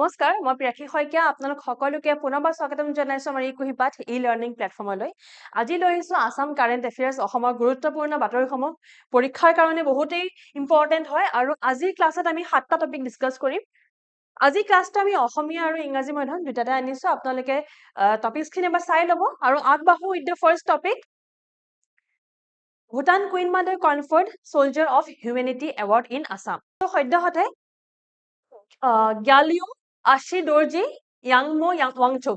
নমস্কাৰ, মই প্ৰিয়াক্ষী শইকীয়া আপোনালোক সকলোকে পুনৰবাৰ স্বাগতম জনাইছো আমাৰ ইকুহিপাঠ ই-লাৰ্ণিং প্লেটফৰ্মলৈ। আজি লৈ আহিছো আসাম কাৰেণ্ট এফেয়াৰ্ছ অসমৰ গুৰুত্বপূৰ্ণ বাতৰিসমূহ পৰীক্ষাৰ কাৰণে বহুতেই ইম্পৰ্টেণ্ট হয় আৰু আজিৰ ক্লাছত আমি 7টা টপিক ডিছকাছ কৰিম। আজি ক্লাছটো আমি অসমীয়া আৰু ইংৰাজী মাধ্যম দুটাতে আনিছো। আপোনালোকে টপিকছখিনি এবাৰ চাই ল'ব আৰু আগবাঢ়ো with the first topic. Bhutan queen mother conferred soldier of humanity award in Assam. সদ্যহতে গ্যালিও আশি দৰ্জী য়াংমো ৱাংচুক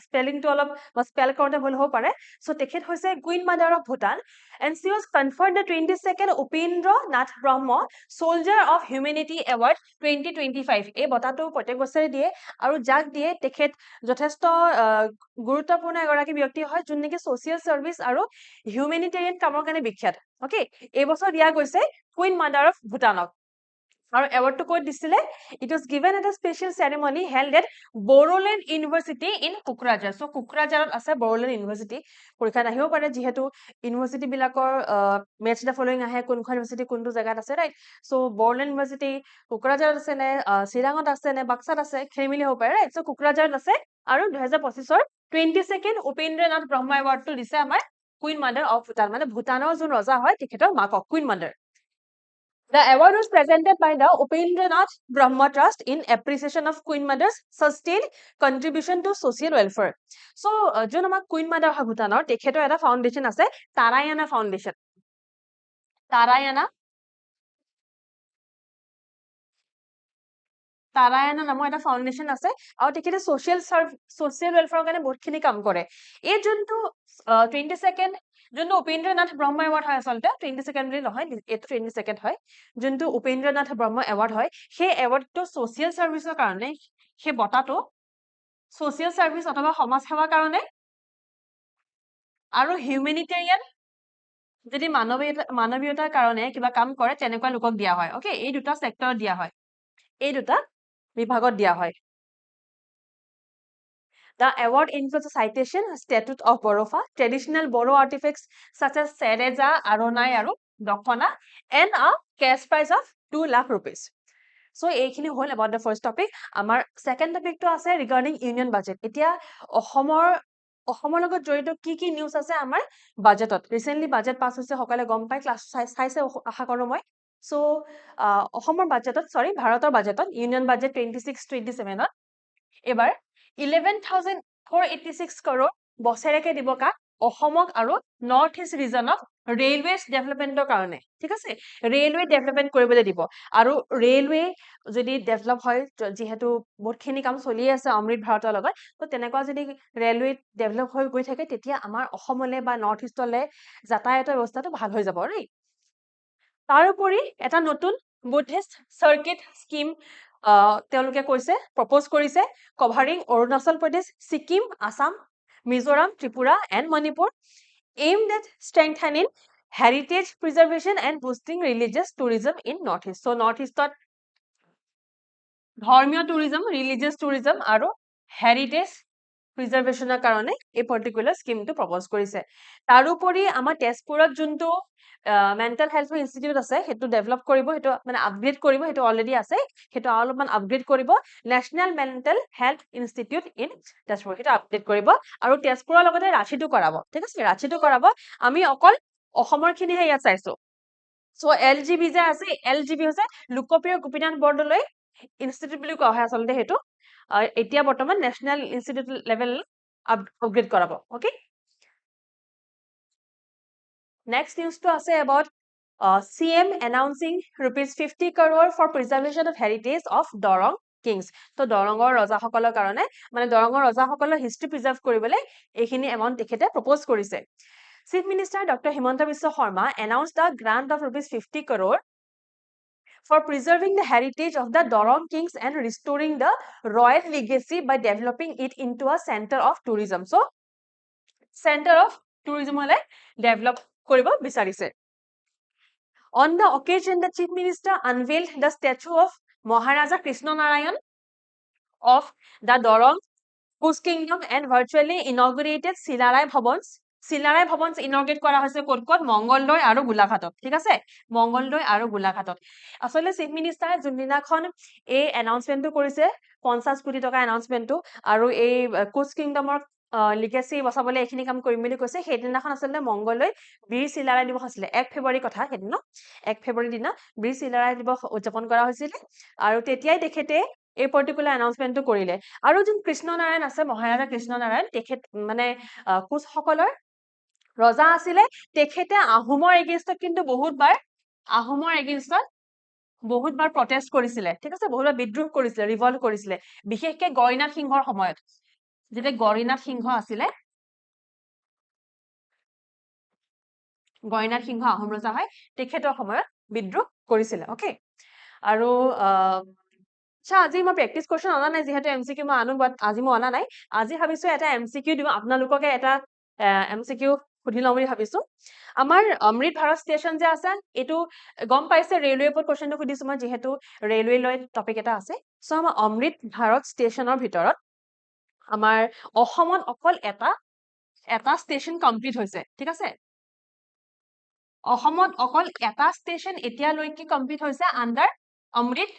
স্পেলিংটো অলপ স্পেল কৰোঁতে ভুল হ'ব পাৰে তেখেত হৈছে queen mother of Bhutan and she was conferred the 22nd Upendra Nath Brahma soldier of humanity award 2025 এই বঁটাটো প্ৰত্যেক বছৰে দিয়ে আৰু যাক দিয়ে তেখেত যথেষ্ট গুৰুত্বপূৰ্ণ এগৰাকী ব্যক্তি হয় যোন নেকি ছ'চিয়েল চাৰ্ভিচ আৰু হিউমেনিটেৰিয়ান কামৰ কাৰণে বিখ্যাত অকে এই বছৰ দিয়া গৈছে কুইন মাদাৰ অফ ভূটানক আৰু এৱাৰ্ডটো ক'ত দিছিলে it was given at a special ceremony held at Boroland University in Kokrajhar কোকৰাঝাৰত আছে Boroland University পৰীক্ষাত আহিব পাৰে যিহেতু ইউনিভাৰ্চিটি বিলাকৰ মেচ দা ফলোইং আহে কোনখন ইউনিভাৰ্চিটি কোনটো জায়গাত আছে ৰাইট Boroland University কোকৰাঝাৰত আছে নে চিৰাঙত আছে নে বাক্সাত আছে খেলিমেলি হ'ব পাৰে ৰাইট কোকৰাঝাৰত আছে আৰু 2025ৰ 22nd উপেন্দ্ৰ নাথ ব্ৰহ্ম এৱাৰ্ডটো দিছে আমাৰ কুইন মাদাৰ অফ ভূটান মানে ভূটানৰ যোন ৰজা হয় তেখেতৰ মাকক queen mother The award was presented by the Upendranath Brahma Trust in appreciation of Queen Mother's sustained contribution to social welfare. So, যোন আমাক Queen Mother হয় ভূটানৰ তেখেতৰ এটা ফাউণ্ডেশ্যন আছে তাৰায়ানা ফাউণ্ডেশ্যন তাৰায়ানা নামৰ এটা ফাউণ্ডেশ্যন আছে আৰু তেখেতে ছ'চিয়েল ৱেলফেয়াৰৰ কাৰণে বহুতখিনি কাম কৰে এই যোনটো 22nd যোনটো উপেন্দ্ৰনাথ ব্ৰহ্ম এৱাৰ্ড হয় আচলতে 22nd বুলি নহয় এইটো 22nd হয় যোনটো উপেন্দ্ৰনাথ ব্ৰহ্ম এৱাৰ্ড হয় সেই এৱাৰ্ডটো ছ'চিয়েল চাৰ্ভিচৰ কাৰণে সেই বঁটাটো ছ'চিয়েল চাৰ্ভিচ অথবা সমাজ সেৱাৰ কাৰণে আৰু হিউমেনিটেৰিয়ান যদি মানৱীয়তাৰ কাৰণে কিবা কাম কৰে তেনেকুৱা লোকক দিয়া হয় অকে এই দুটা চেক্টৰত দিয়া হয় এই দুটা বিভাগত দিয়া হয় The award includes a citation, a statute of Borofa, traditional Boro artifacts such as Sereja, Aronai, Aru, Dokona, and a cash prize of 2 lakh rupees. So, এইখিনি হ'ল about the first topic. আমাৰ second topic টো আছে regarding union budget. এতিয়া অসমৰ লগত জড়িত কি নিউজ আছে আমাৰ বাজেটত ৰিসেন্টলি বাজেট পাছ হৈছে সকলে গম পাই ক্লাছ চাইছে আশা কৰো মই সো অসমৰ বাজেটত ভাৰতৰ বাজেটত ইউনিয়ন বাজেট 26-27 ত এবাৰ 11,486 crore বছৰেকে দিব কাক অসমক আৰু নৰ্থ ইষ্ট ৰিজনক ৰেলৱেজ ডেভেলপমেন্টৰ কাৰণে ঠিক আছে ৰেলৱে ডেভেলপমেন্ট কৰিবলৈ দিব আৰু ৰেলৱে যদি ডেভেলপ হয় যেহেতু বহুতখিনি কাম চলি আছে অমৃত ভাৰতৰ লগত তো তেনেকুৱা যদি ৰেলৱে ডেভেলপ হৈ গৈ থাকে তেতিয়া আমাৰ অসমলৈ বা নৰ্থ ইষ্টলৈ যাতায়াতৰ ব্যৱস্থাটো ভাল হৈ যাব ৰাইট তাৰোপৰি এটা নতুন বুদ্ধিষ্ট সাৰ্কিট স্কিম তেওঁলোকে কৈছে প্ৰপ'জ কৰিছে covering Arunachal Pradesh Sikkim Assam Mizoram Tripura and Manipur aimed at strengthening heritage preservation and boosting religious tourism in northeast so northeastত ধৰ্মীয় tourism religious tourism আৰু heritage preservationৰ কাৰণে এই particular স্কিমটো প্ৰপ'জ কৰিছে তাৰোপৰি আমাৰ তেজপুৰত যোনটো মেণ্টেল হেলথ ইনষ্টিটিউট আছে সেইটো ডেভেলপ কৰিব সেইটো মানে আপগ্ৰেড কৰিব সেইটো অলৰেডি আছে সেইটো অলপমান আপগ্ৰেড কৰিব national mental health institute in Tezpur সেইটো আপগ্ৰেড কৰিব আৰু তেজপুৰৰ লগতে ৰাঁচীটো কৰাব ঠিক আছে ৰাঁচীটো কৰাব আমি অকল অসমৰখিনিহে ইয়াত চাইছো সো এলজিবি যে আছে এলজিবি হৈছে লোকপ্ৰিয় গোপীনাথ বৰদলৈ ইনষ্টিটিউট বুলি কোৱা হয় আচলতে সেইটো এতিয়া বৰ্তমান নেশ্যনেল ইনষ্টিটিউট লেভেল আপগ্ৰেড কৰাব okay Next news to say about CM announcing ₹50 crore for preservation of heritage of Dorong Kings. So Dorongor Raja সকলৰ কাৰণে মানে Dorongor Raja সকলৰ history preserve কৰিবলৈ এইখিনি amount তেখেতে propose কৰিছে Chief Minister Dr. Himanta Biswa Sharma announced a grant of ₹50 crore for preserving the heritage of the Dorong Kings and restoring the royal legacy by developing it into a center of tourism. So center of tourism হলে develop কৰিব বিচাৰিছে On the occasion, the Chief Minister unveiled the statue of Maharaja Krishna Narayan of the Dorong, whose kingdom and virtually inaugurated Silarai Bhavans, Chilarai ভৱন ইনগ্ৰেট কৰা হৈছে ক'ত ক'ত মংগলদৈ আৰু গোলাঘাটত ঠিক আছে মংগলদৈ আৰু গোলাঘাটত আচলতে চিফ মিনিষ্টাৰে যোনদিনাখন এই এনাউন্সমেন্টটো কৰিছে 50 কোটি টকা এনাউন্সমেন্টটো আৰু এই কোচ কিংডমৰ লিগেচি বচাবলৈ এইখিনি কাম কৰিম বুলি কৈছে সেইদিনাখন আচলতে মংগলদৈ বীৰ চিলাৰায় দিৱস আছিলে 1 ফেব্ৰুৱাৰী কথা সেইদিন 1 ফেব্ৰুৱাৰী দিনা বীৰ চিলাৰায় দিৱস উদযাপন কৰা হৈছিল আৰু তেতিয়াই তেখেতে এই পাৰ্টিকুলাৰ এনাউন্সমেন্টটো কৰিলে আৰু যোন কৃষ্ণ নাৰায়ণ আছে মহাৰাজা কৃষ্ণ নাৰায়ণ তেখেত মানে কোচসকলৰ ৰজা আছিলে তেখেতে আহোমৰ এগেইনষ্টত কিন্তু বহুতবাৰ প্ৰটেষ্ট কৰিছিলে ঠিক আছে বহুতবাৰ বিদ্ৰোহ কৰিছিলে ৰিভল্ট কৰিছিলে বিশেষকৈ গৌৰীনাথ সিংহৰ সময়ত যেতিয়া গৌৰীনাথ সিংহ আছিলে গৌৰীনাথ সিংহ আহোম ৰজা হয় তেখেতৰ সময়ত বিদ্ৰোহ কৰিছিলে ওকে আৰু আচ্ছা আজি মই প্ৰেক্টিচ কোৱেশ্চন অনা নাই যিহেতু এমচিকিউ মই আনো বাট আজি মই অনা নাই আজি ভাবিছো এটা এমচিকিউ দিম আপোনালোককে এটা এমচিকিউ সুধি লওঁ বুলি ভাবিছো আমাৰ অমৃত ভাৰত ষ্টেচন যে আছে এইটো গম পাইছে ৰেলৱে ওপৰত কোৱেশ্চনটো সুধিছো মই যিহেতু ৰেলৱে লৈ টপিক এটা আছে সো আমাৰ অমৃত ভাৰত ষ্টেচনৰ ভিতৰত আমাৰ অসমত অকল এটা ষ্টেচন কমপ্লিট হৈছে ঠিক আছে অসমত অকল এটা ষ্টেচন এতিয়ালৈকে কমপ্লিট হৈছে আণ্ডাৰ অমৃত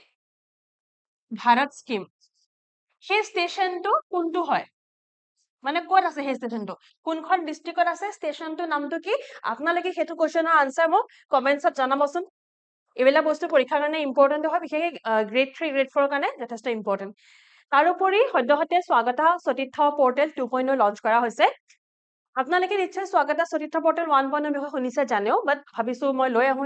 ভাৰত স্কিম সেই ষ্টেচনটো কোনটো হয় মানে ক'ত আছে সেই ষ্টেচনটো কোনখন ডিস্ট্ৰিক্টত আছে ষ্টেচনটোৰ নামটো কি আপোনালোকে সেইটো কোৱেশ্চনৰ আনসাৰ মোক কমেন্টছত জনাবচোন এইবিলাক বস্তু পৰীক্ষাৰ কাৰণে ইম্পৰ্টেণ্ট হয় বিশেষকৈ গ্ৰেড 3 গ্ৰেড 4 কাৰণে যথেষ্ট ইম্পৰ্টেণ্ট তাৰোপৰি সদ্যহতে স্বাগতা সতীৰ্থ পৰ্টেল 2.0 লঞ্চ কৰা হৈছে আপোনালোকে নিশ্চয় স্বাগতা সতীৰ্থ পৰ্টেল 1.0 বিষয়ে শুনিছে জানেও বাট ভাবিছো মই লৈ আহো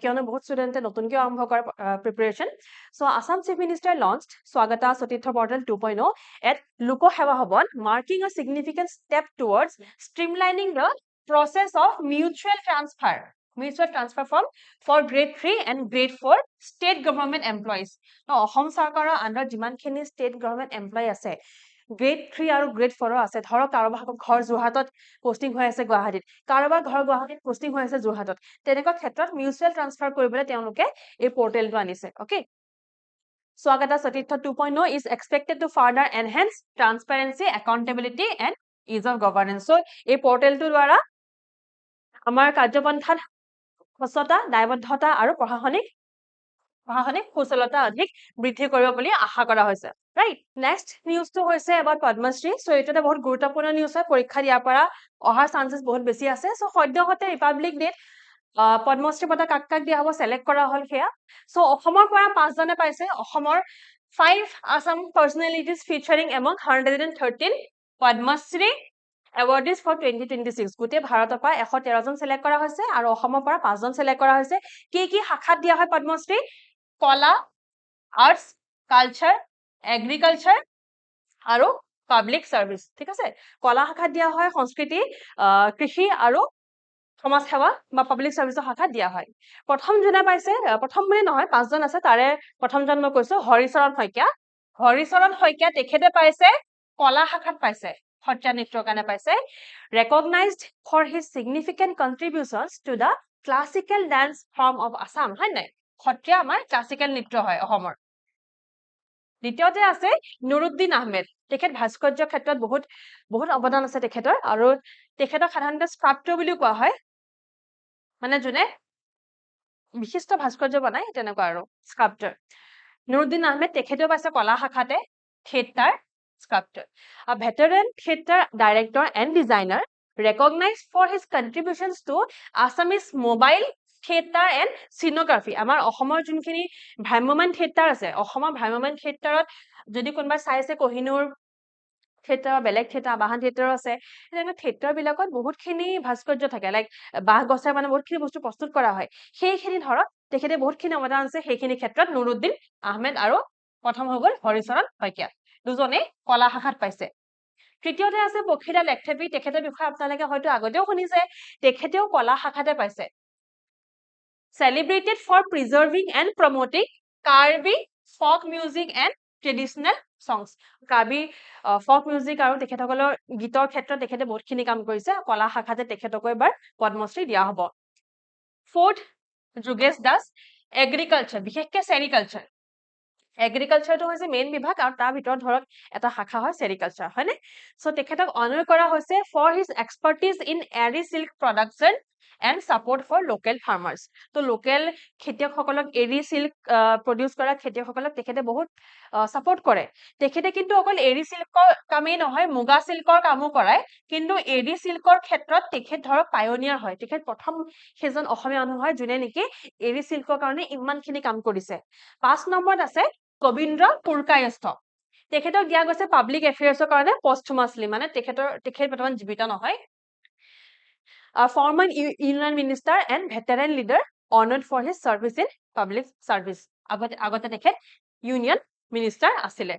কিয়নো বহুত ষ্টুডেণ্টে নতুনকৈ আৰম্ভ কৰা preparation so Assam chief minister launched Swagata সতীৰ্থ portal 2.0 at Luko Sewa Bhavan, marking a significant step towards streamlining the process of mutual transfer from for grade 3 and grade 4 state government employees. Now, Ahom Sarkarar under jimankhini state government employee আছে grade 3 আৰু grade 4 আছে ধৰক কাৰোবাৰ ঘৰ যোৰহাটত posting হৈ আছে গুৱাহাটীত কাৰোবাৰ ঘৰ গুৱাহাটীত পোষ্টিং হৈ আছে যোৰহাটত তেনেকুৱা ক্ষেত্ৰত মিউচুৱেল ট্ৰান্সফাৰ কৰিবলৈ তেওঁলোকে এই পৰ্টেলটো আনিছে okay Swagata Satirtha 2.0 is expected to further enhance transparency, accountability, and ease of governance. So, এই পৰ্টেলটোৰ দ্বাৰা আমাৰ কাৰ্যপন্থাত সচতা দায়বদ্ধতা আৰু প্ৰশাসনিক সুচলতা অধিক বৃদ্ধি কৰিব বুলি আশা কৰা হৈছে ৰাইট নেক্সট নিউজটো হৈছে এবাউট পদ্মশ্ৰী সো এইটো এটা বহুত গুৰুত্বপূৰ্ণ নিউজ হয় পৰীক্ষা দিয়াৰ পৰা অহাৰ চান্সেছ বহুত বেছি আছে সো সদ্যহতে ৰিপাব্লিক ডেত পদ্মশ্ৰী বঁটা কাক কাক দিয়া হ'ব সিলেক্ট কৰা হ'ল সেয়া সো অসমৰ পৰা 5 জনে পাইছে অসমৰ 5 Assam personalities featuring among 113 Padmashri awardees for 2026 গোটে ভাৰতৰ পৰা 113 জন সিলেক্ট কৰা হৈছে আৰু অসমৰ পৰা 5 জন সিলেক্ট কৰা হৈছে কি শাখাত দিয়া হয় পদ্মশ্ৰী কলা আৰ্টস কালচাৰ এগ্ৰিকালচাৰ আৰু পাব্লিক সাৰ্ভিস ঠিক আছে কলা শাখাত দিয়া হয় সংস্কৃতি কৃষি আৰু সমাজ সেৱা বা পাব্লিক সাৰ্ভিসৰ শাখাত দিয়া হয় প্ৰথম জনে পাইছে প্ৰথম মানে নহয় 5 জন আছে তাৰে প্ৰথমজন মই কৈছো হৰিচৰণ শইকীয়া তেখেতে পাইছে কলা শাখাত পাইছে সত্ৰীয়া নৃত্যৰ কাৰণে পাইছে recognized for his significant contributions to the classical dance form of Assam হয় নাই সত্ৰীয়া আমাৰ ক্লাসিক্যাল নৃত্য হয় অসমৰ দ্বিতীয়তে আছে নুৰুদ্দিন আহমেদ তেখেত ভাস্কৰ্য ক্ষেত্ৰত বহুত অৱদান আছে তেখেতৰ আৰু তেখেতক সাধাৰণতে স্কাল্পচাৰ বুলি কোৱা হয় মানে যোনে বিশিষ্ট ভাস্কৰ্য বনায় তেনেকুৱা আৰু স্কাল্পচাৰ নুৰুদ্দিন আহমেদ তেখেতেও পাইছে কলা শাখাতে theatre sculptor. A veteran theatre director and designer recognized for his contributions to Assamese mobile theatre and scenography. আমাৰ অসমৰ যোনখিনি ভ্ৰাম্যমান থিয়েটাৰ আছে অসমৰ ভ্ৰাম্যমান থিয়েটাৰত যদি কোনোবা চাইছে কোহিনুৰ থিয়েটাৰ বেলেগ থিয়েটাৰ বাহান থিয়েটাৰ আছে তেনেকুৱা থিয়েটাৰ বিলাকত বহুতখিনি ভাস্কৰ্য থাকে লাইক বাহ গছৰ মানে বহুতখিনি বস্তু প্ৰস্তুত কৰা হয় সেইখিনি ধৰক তেখেতে বহুতখিনি অৱদান আছে সেইখিনি ক্ষেত্ৰত নুৰুদ্দিন আহমেদ আৰু প্ৰথম হৈ গ'ল হৰিচৰণ শইকীয়া দুজনে কলা শাখাত পাইছে তৃতীয়তে আছে পক্ষীৰাজ লেখথেপী তেখেতৰ বিষয়ে আপোনালোকে হয়তো আগতেও শুনিছে তেখেতেও কলা শাখাতে পাইছে celebrated for preserving and promoting Karbi folk music and traditional songs Karbi folk music আৰু তেখেতসকলৰ গীতৰ ক্ষেত্ৰত তেখেতে বহুতখিনি কাম কৰিছে কলা শাখাতে তেখেতক এবাৰ পদ্মশ্ৰী দিয়া হ'ব fourth যোগেশ দাস এগ্ৰিকালচাৰ বিশেষকৈ সেৰিকালচাৰ এগ্ৰিকালচাৰটো হৈছে মেইন বিভাগ আৰু তাৰ ভিতৰত ধৰক এটা শাখা হয় চেৰিকালচাৰ হয়নে চ' তেখেতক অনাৰ কৰা হৈছে for his expertise in eri silk production and support for local farmers ত' লোকেল খেতিয়কসকলক এৰি চিল্ক প্ৰডিউচ কৰা খেতিয়কসকলক তেখেতে বহুত ছাপৰ্ট কৰে তেখেতে কিন্তু অকল এৰি চিল্কৰ কামেই নহয় মুগা চিল্কৰ কামো কৰায় কিন্তু এৰি চিল্কৰ ক্ষেত্ৰত তেখেত ধৰক পায়নিয়াৰ হয় তেখেত প্ৰথম সেইজন অসমীয়া মানুহ হয় যোনে নেকি এৰি চিল্কৰ কাৰণে ইমানখিনি কাম কৰিছে 5 নম্বৰত আছে কবীন্দ্ৰ পুৰকায়স্থ তেখেতক দিয়া গৈছে পাব্লিক এফেয়াৰ্ছৰ কাৰণে পষ্টহুমাছলি মানে তেখেত বৰ্তমান জীৱিত নহয় former union minister and veteran leader honored for his service in public service আগতে তেখেত ইউনিয়ন মিনিষ্টাৰ আছিলে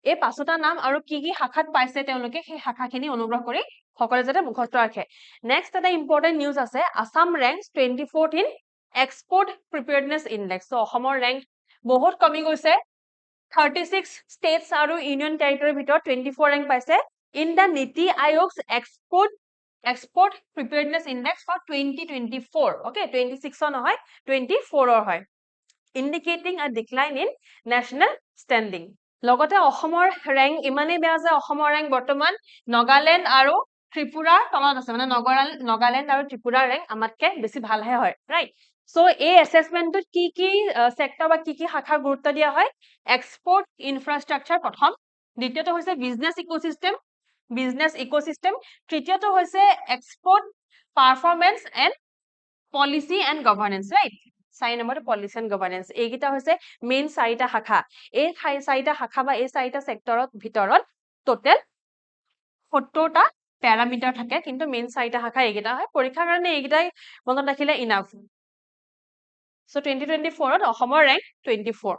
এই পাঁচটা নাম আৰু কি কি শাখাত পাইছে তেওঁলোকে সেই শাখাখিনি অনুগ্ৰহ কৰি সকলোৱে যাতে মুখস্থ ৰাখে নেক্সট এটা ইম্পৰ্টেণ্ট নিউজ আছে Assam ranks 24th in export preparedness index চ' অসমৰ ৰেংক বহুত কমি গৈছে 36 states আৰু ইউনিয়ন টেৰিটৰীৰ ভিতৰত 24 ৰেংক পাইছে ইন দ্য নীতি আয়োগছ export preparedness index for 2024 okay 26 নহয় 24 হয় indicating a decline in national standing লগতে অসমৰ ৰেংক ইমানেই বেয়া যে অসমৰ ৰেংক বৰ্তমান নগালেণ্ড আৰু ত্ৰিপুৰাৰ তলত আছে মানে নগালেণ্ড আৰু ত্ৰিপুৰাৰ ৰেংক আমাতকে বেছি ভালহে হয় ৰাইট সো এই এসেসমেন্টত কি কি সেক্টৰ বা কি শাখাৰ গুৰুত্ব দিয়া হয় এক্সপোৰ্ট ইনফ্ৰাষ্ট্ৰাকচাৰ প্ৰথম দ্বিতীয়টো হৈছে বিজনেস ইকোসিস্টেম তৃতীয়টো হৈছে export performance and policy and governance right 4 নম্বৰটো পলিসি এণ্ড গভৰ্নেন্স এইকেইটা হৈছে মেইন 4টা শাখা এই 4টা শাখা বা এই 4টা সেক্টৰৰ ভিতৰত টোটাল 70টা প্যাৰামিটাৰ থাকে কিন্তু মেইন 4টা শাখা এইকেইটা হয় পৰীক্ষাৰ কাৰণে এইকেইটাই মনত ৰাখিলে ইনাফ সো 2024ত অসমৰ ৰেংক 24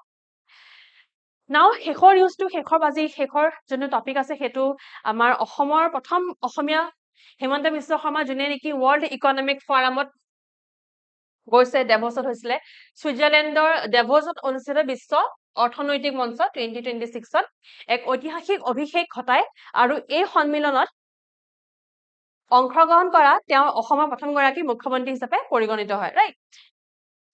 নাও শেষৰ নিউজটো শেষৰ যোনটো টপিক আছে সেইটো আমাৰ অসমৰ প্ৰথম অসমীয়া হেমন্ত বিশ্ব শৰ্মা যোনে নেকি ৱৰ্ল্ড ইকনমিক ফৰামত গৈছে ডেভছত হৈছিলে সুইজাৰলেণ্ডৰ ডেভছত অনুষ্ঠিত বিশ্ব অৰ্থনৈতিক মঞ্চ 2026ত এক ঐতিহাসিক অভিষেক ঘটায় আৰু এই সন্মিলনত অংশগ্ৰহণ কৰা তেওঁ অসমৰ প্ৰথম গৰাকী মুখ্যমন্ত্ৰী হিচাপে পৰিগণিত হয় ৰাইট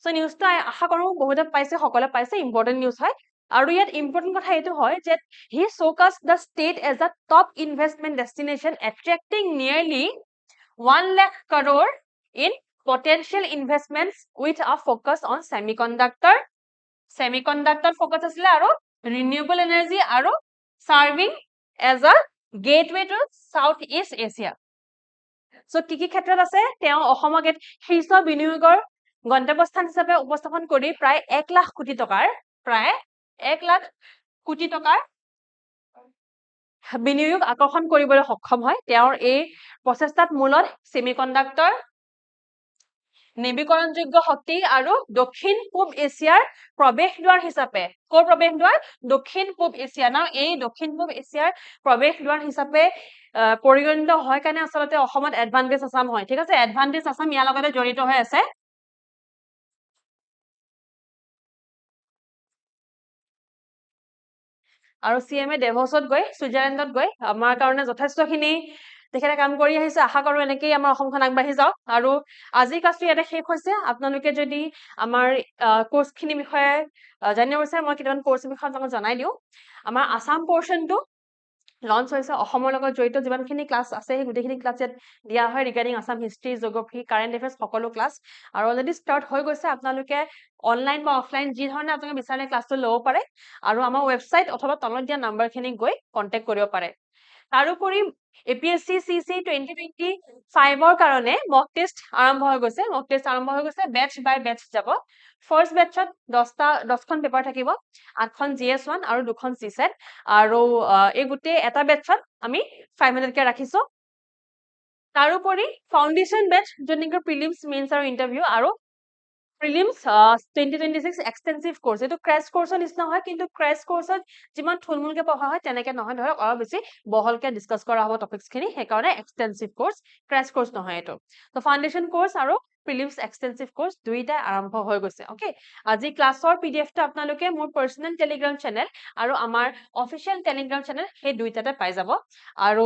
সো নিউজটো আশা কৰো বহুতে পাইছে সকলে পাইছে ইম্পৰ্টেন্ট নিউজ হয় আৰু ইয়াত ইম্পৰ্টেন্ট কথা এইটো হয় যে হি showcased the state as a top investment destination attracting nearly 1 lakh crore in potential investments with a focus on semiconductor focus asile aru renewable energy aru serving as a gateway to Southeast Asia so কি ক্ষেত্ৰত আছে তেওঁ অসমক শীৰ্ষ বিনিয়োগৰ গন্তব্যস্থান হিচাপে উপস্থাপন কৰি প্ৰায় 1 লাখ কোটি টকাৰ বিনিয়োগ আকৰ্ষণ কৰিবলৈ সক্ষম হয় তেওঁৰ এই প্ৰচেষ্টাত মূলত সেমিকন্ডাক্টৰ নৱীকৰণযোগ্য শক্তি আৰু দক্ষিণ পূব এছিয়াৰ প্ৰৱেশদ্বাৰ হিচাপে দক্ষিণ পূব এছিয়া না এই দক্ষিণ পূব এছিয়াৰ প্ৰৱেশদ্বাৰ হিচাপে পৰিগণিত হয় কাৰণে আচলতে অসমত এডভান্টেজ আসাম হয় ঠিক আছে এডভান্টেজ আসাম ইয়াৰ লগতে জড়িত হৈ আছে আৰু সিএমএ ডেভছত গৈ সুইজাৰলেণ্ডত গৈ আমাৰ কাৰণে যথেষ্টখিনি তেখেতে কাম কৰি আহিছে আশা কৰো এনেকেই আমাৰ অসমখন আগবাঢ়ি যাওক আৰু আজি ক্লাছটো ইয়াতে শেষ হৈছে আপোনালোকে যদি আমাৰ কোৰ্সখিনি বিষয়ে জানিব বিচাৰে মই কেইটামান কোৰ্সৰ বিষয়ে আপোনালোকক জনাই দিও আমাৰ আসাম পোৰ্শনটো লঞ্চ হৈছে অসমৰ লগত জড়িত যিমানখিনি ক্লাছ আছে সেই গোটেইখিনি ক্লাছ ইয়াত দিয়া হয় regarding Assam history geography current affairs সকলো ক্লাছ আৰু অলৰেডি ষ্টাৰ্ট হৈ গৈছে আপোনালোকে অনলাইন বা অফলাইন যি ধৰণে আপোনালোকে বিচাৰে ক্লাছটো ল'ব পাৰে আৰু আমাৰ ৱেবছাইট অথবা তলত দিয়া নাম্বাৰখিনি গৈ কন্টেক্ট কৰিব পাৰে তাৰোপৰি APSC CC 2025ৰ কাৰণে মক টেষ্ট আৰম্ভ হৈ গৈছে বেচ বাই বেচ যাব ফাৰ্স্ট বেচত 10খন পেপাৰ থাকিব 8খন GS1 আৰু 2খন CSET আৰু এই গোটেই এটা বেচত আমি 500 কে ৰাখিছো তাৰোপৰি ফাউণ্ডেশ্যন বেচ যোনটো প্ৰিলিমছ মেইনছ আৰু ইন্টাৰভিউ আৰু প্ৰিলিমছ 2026 এক্সটেনসিভ কোৰ্স এটো ক্ৰেশ কোৰ্সৰ নিচিনা হয় কিন্তু ক্ৰেশ কোৰ্সত যিমান থুলমুলকে পঢ়া হয় তেনেকে নহয় ধৰক অলপ বেছি বহলকে ডিসকাস কৰা হ'ব টপিকছখিনি হেকাৰণে এক্সটেনসিভ কোৰ্স ক্ৰেশ কোৰ্স নহয় এটো তো ফাউণ্ডেশ্যন কোৰ্স আৰু প্ৰিলিমছ এক্সটেনসিভ কোৰ্স দুইটা আৰম্ভ হৈ গৈছে ওকে আজি ক্লাছৰ পিডিএফটো আপোনালোকে মোৰ পাৰ্সোনাল টেলিগ্ৰাম চেনেল আৰু আমাৰ অফিচিয়েল টেলিগ্ৰাম চেনেল সেই দুইটাতে পাই যাব আৰু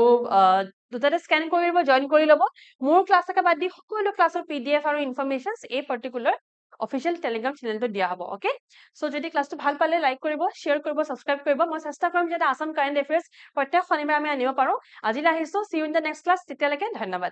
দুটাতে স্ক্যান কৰি লব জয়েন কৰি লব মোৰ ক্লাছকে বাদ দি সকলো ক্লাছৰ পিডিএফ আৰু ইনফৰমেশনস এই পাৰ্টিকুলাৰ অফিচিয়েল টেলিগ্ৰাম চেনেলটো দিয়া হ'ব অ'কে সো যদি ক্লাছটো ভাল পালে লাইক কৰিব শ্বেয়াৰ কৰিব ছাবস্ক্ৰাইব কৰিব মই চেষ্টা কৰিম যাতে আসাম কাৰেণ্ট এফেয়াৰ্ছ প্ৰত্যেক শনিবাৰে আমি আনিব পাৰো আজিলৈ আহিছো সি U in the next class তেতিয়ালৈকে ধন্যবাদ